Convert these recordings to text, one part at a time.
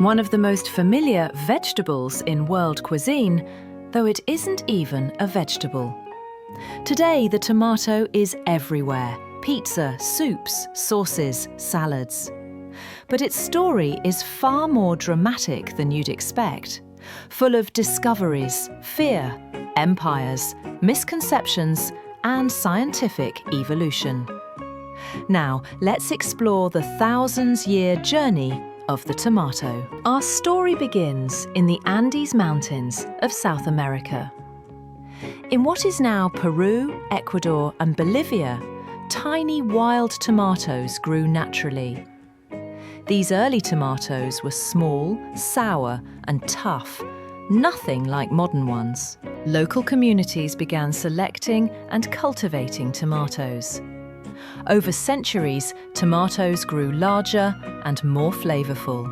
one of the most familiar vegetables in world cuisine, though it isn't even a vegetable. Today, the tomato is everywhere: pizza, soups, sauces, salads. But its story is far more dramatic than you'd expect, full of discoveries, fear, empires, misconceptions, and scientific evolution. Now, let's explore the thousands-year journey of the tomato. Our story begins in the Andes Mountains of South America. In what is now Peru, Ecuador, and Bolivia, tiny wild tomatoes grew naturally. These early tomatoes were small, sour, and tough, nothing like modern ones. Local communities began selecting and cultivating tomatoes. Over centuries, tomatoes grew larger and more flavorful.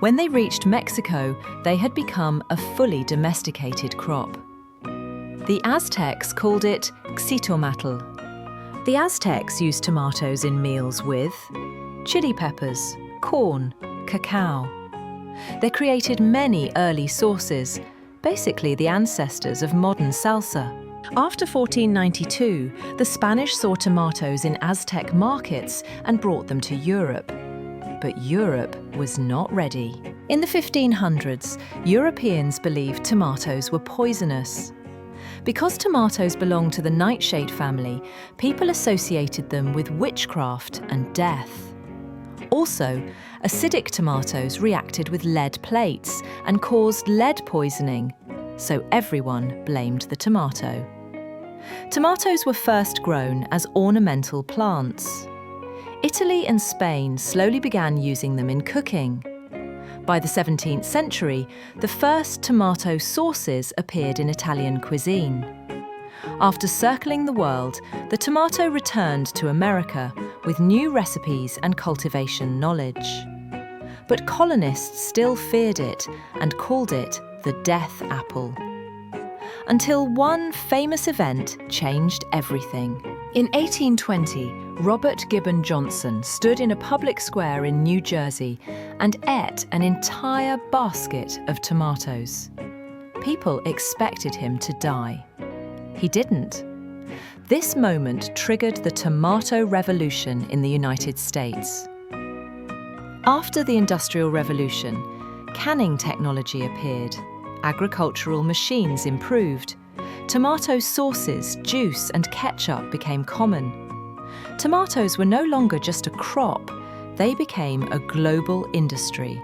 When they reached Mexico, they had become a fully domesticated crop. The Aztecs called it xitomatl. The Aztecs used tomatoes in meals with chili peppers, corn, cacao. They created many early sauces, basically the ancestors of modern salsa. After 1492, the Spanish saw tomatoes in Aztec markets and brought them to Europe. But Europe was not ready. In the 1500s, Europeans believed tomatoes were poisonous. Because tomatoes belonged to the nightshade family, people associated them with witchcraft and death. Also, acidic tomatoes reacted with lead plates and caused lead poisoning, so everyone blamed the tomato. Tomatoes were first grown as ornamental plants. Italy and Spain slowly began using them in cooking. By the 17th century, the first tomato sauces appeared in Italian cuisine. After circling the world, the tomato returned to America with new recipes and cultivation knowledge. But colonists still feared it and called it the death apple. Until one famous event changed everything. In 1820, Robert Gibbon Johnson stood in a public square in New Jersey and ate an entire basket of tomatoes. People expected him to die. He didn't. This moment triggered the Tomato Revolution in the United States. After the Industrial Revolution, canning technology appeared. Agricultural machines improved. Tomato sauces, juice, and ketchup became common. Tomatoes were no longer just a crop, they became a global industry.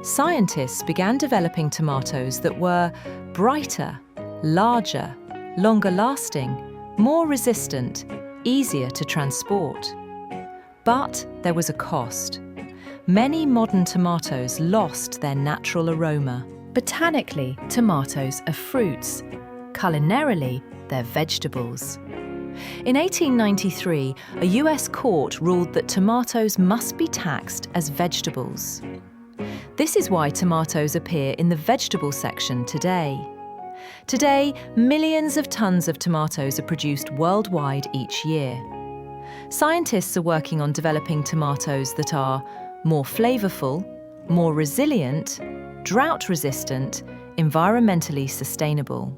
Scientists began developing tomatoes that were brighter, larger, longer lasting, more resistant, easier to transport. But there was a cost. Many modern tomatoes lost their natural aroma. Botanically, tomatoes are fruits. Culinarily, they're vegetables. In 1893, a US court ruled that tomatoes must be taxed as vegetables. This is why tomatoes appear in the vegetable section today. Today, millions of tons of tomatoes are produced worldwide each year. Scientists are working on developing tomatoes that are more flavorful, more resilient, drought-resistant, environmentally sustainable.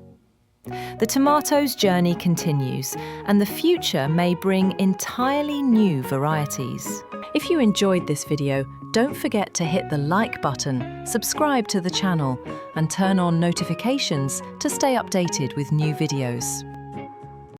The tomato's journey continues, and the future may bring entirely new varieties. If you enjoyed this video, don't forget to hit the like button, subscribe to the channel, and turn on notifications to stay updated with new videos.